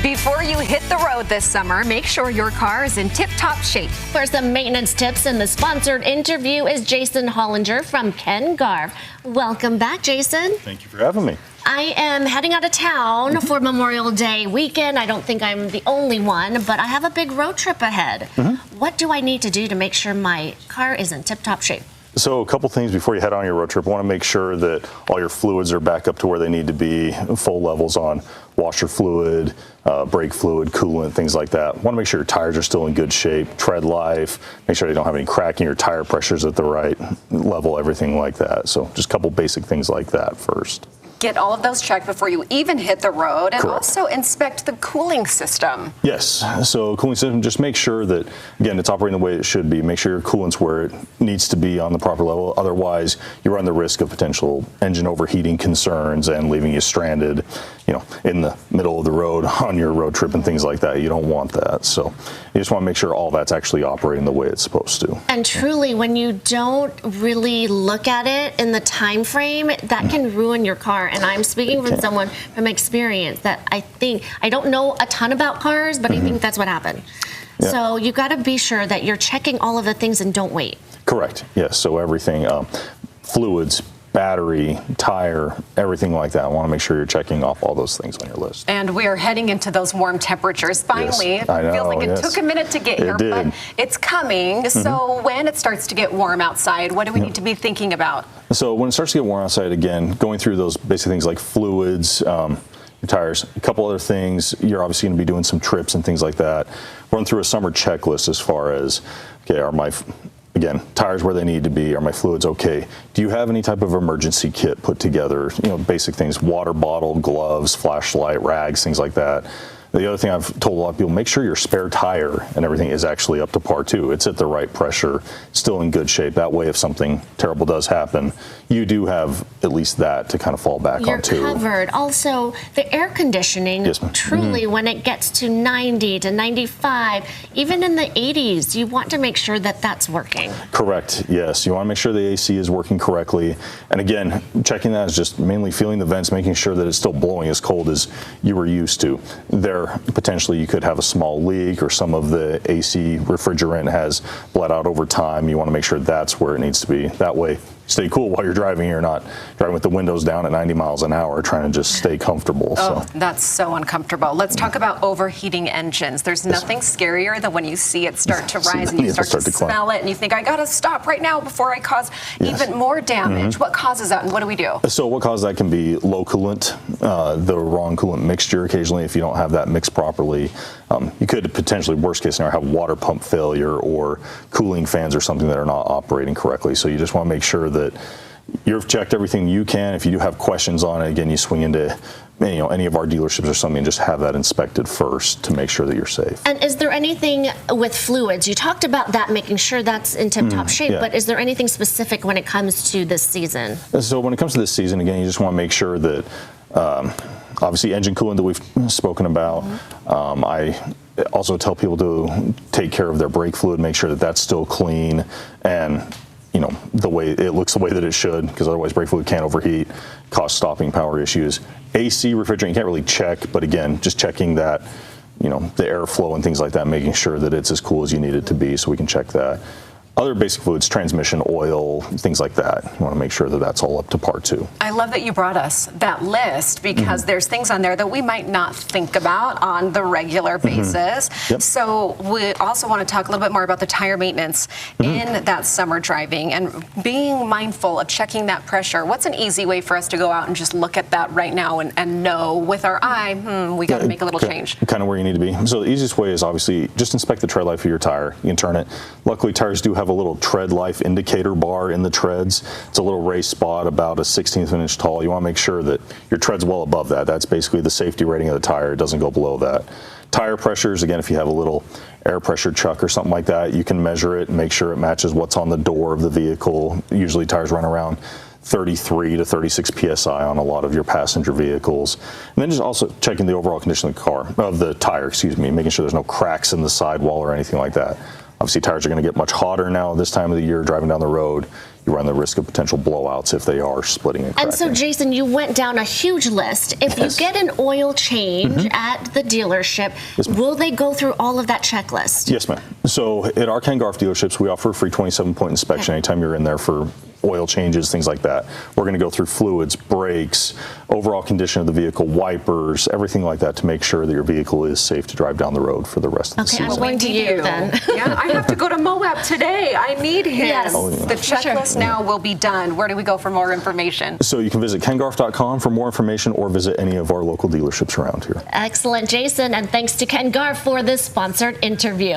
Before you hit the road this summer, make sure your car is in tip-top shape. For some maintenance tips in the sponsored interview is Jason Hollinger from Ken Garff. Welcome back, Jason. Thank you for having me. I am heading out of town for Memorial Day weekend. I don't think I'm the only one, but I have a big road trip ahead. What do I need to do to make sure my car is in tip-top shape? So a couple things before you head on your road trip. I want to make sure that all your fluids are back up to where they need to be, full levels on washer fluid, brake fluid, coolant, things like that. Want to make sure your tires are still in good shape, tread life, make sure you don't have any cracking, your tire pressure's at the right level, everything like that. So just a couple basic things like that first. Get all of those checked before you even hit the road, and Correct. also inspect the cooling system. Yes, so cooling system, just make sure that, again, it's operating the way it should be. Make sure your coolant's where it needs to be on the proper level. Otherwise, you run the risk of potential engine overheating concerns and leaving you stranded, in the middle of the road on your road trip and things like that. You don't want that. So you just want to make sure all that's actually operating the way it's supposed to. And truly, when you don't really look at it in the time frame, that can ruin your car. And I'm speaking from someone from experience that I don't know a ton about cars, but I think that's what happened. Yeah. So you got to be sure that you're checking all of the things and don't wait. Correct. Yes. So everything, fluids, battery, tire, everything like that. I want to make sure you're checking off all those things on your list. And we are heading into those warm temperatures. Finally, Yes, I know, it feels like it took a minute to get here, but it's coming. So when it starts to get warm outside, what do we need to be thinking about? So when it starts to get warm outside, again, going through those basic things like fluids, your tires, a couple other things. You're obviously going to be doing some trips and things like that. Run through a summer checklist as far as, okay, again, tires where they need to be, are my fluids okay? Do you have any type of emergency kit put together? Basic things, water bottle, gloves, flashlight, rags, things like that. The other thing I've told a lot of people, make sure your spare tire and everything is actually up to par too. It's at the right pressure, still in good shape. That way, if something terrible does happen, you do have at least that to kind of fall back on too. You're covered. Also, the air conditioning, truly, when it gets to 90 to 95, even in the 80s, you want to make sure that that's working. Correct, yes. You want to make sure the AC is working correctly. And again, checking that is just mainly feeling the vents, making sure that it's still blowing as cold as you were used to. Potentially you could have a small leak, or some of the AC refrigerant has bled out over time. You want to make sure that's where it needs to be. That way, stay cool while you're driving. You're not driving with the windows down at 90 miles an hour trying to just stay comfortable. Oh, that's so uncomfortable. Let's talk about overheating engines. There's nothing scarier than when you see it start to rise and you start to smell it and you think, I got to stop right now before I cause even more damage. What causes that, and what do we do? So what causes that can be low coolant, the wrong coolant mixture occasionally if you don't have that mixed properly. You could potentially, worst case scenario, have water pump failure or cooling fans or something that are not operating correctly. So you just want to make sure that you've checked everything you can. If you do have questions on it, again, you swing into any of our dealerships or something and just have that inspected first to make sure that you're safe. And is there anything with fluids? You talked about that, making sure that's in tip-top shape, but is there anything specific when it comes to this season? So when it comes to this season, again, you just want to make sure that obviously engine coolant that we've spoken about. I also tell people to take care of their brake fluid, make sure that that's still clean and the way it looks, the way that it should, because otherwise brake fluid can't overheat, cause stopping power issues. AC refrigerant you can't really check, but again, just checking that, the airflow and things like that, making sure that it's as cool as you need it to be, so we can check that. Other basic fluids, transmission oil, things like that. You want to make sure that that's all up to par too. I love that you brought us that list, because there's things on there that we might not think about on the regular basis. So we also want to talk a little bit more about the tire maintenance in that summer driving and being mindful of checking that pressure. What's an easy way for us to go out and just look at that right now and know with our eye, we got to make a little change? Kind of where you need to be. So the easiest way is obviously just inspect the tread life of your tire. You can turn it. Luckily, tires do have a little tread life indicator bar in the treads. It's a little raised spot about a 1/16 of an inch tall. You want to make sure that your tread's well above that. That's basically the safety rating of the tire. It doesn't go below that. Tire pressures, again, if you have a little air pressure chuck or something like that, you can measure it and make sure it matches what's on the door of the vehicle. Usually tires run around 33 to 36 psi on a lot of your passenger vehicles. And then just also checking the overall condition of the tire, making sure there's no cracks in the sidewall or anything like that. Obviously, tires are going to get much hotter now this time of the year driving down the road. you run the risk of potential blowouts if they are splitting and cracking. And so, Jason, you went down a huge list. If you get an oil change at the dealership, will they go through all of that checklist? Yes, ma'am. So at our Ken Garff dealerships, we offer a free 27-point inspection anytime you're in there for oil changes, things like that. We're going to go through fluids, brakes, overall condition of the vehicle, wipers, everything like that to make sure that your vehicle is safe to drive down the road for the rest of the season. Okay, I'm going to you then. Yeah, I have to go to Moab today. I need him. Yes. Oh, yeah. The checklist now will be done. Where do we go for more information? So you can visit kengarff.com for more information or visit any of our local dealerships around here. Excellent, Jason, and thanks to Ken Garff for this sponsored interview.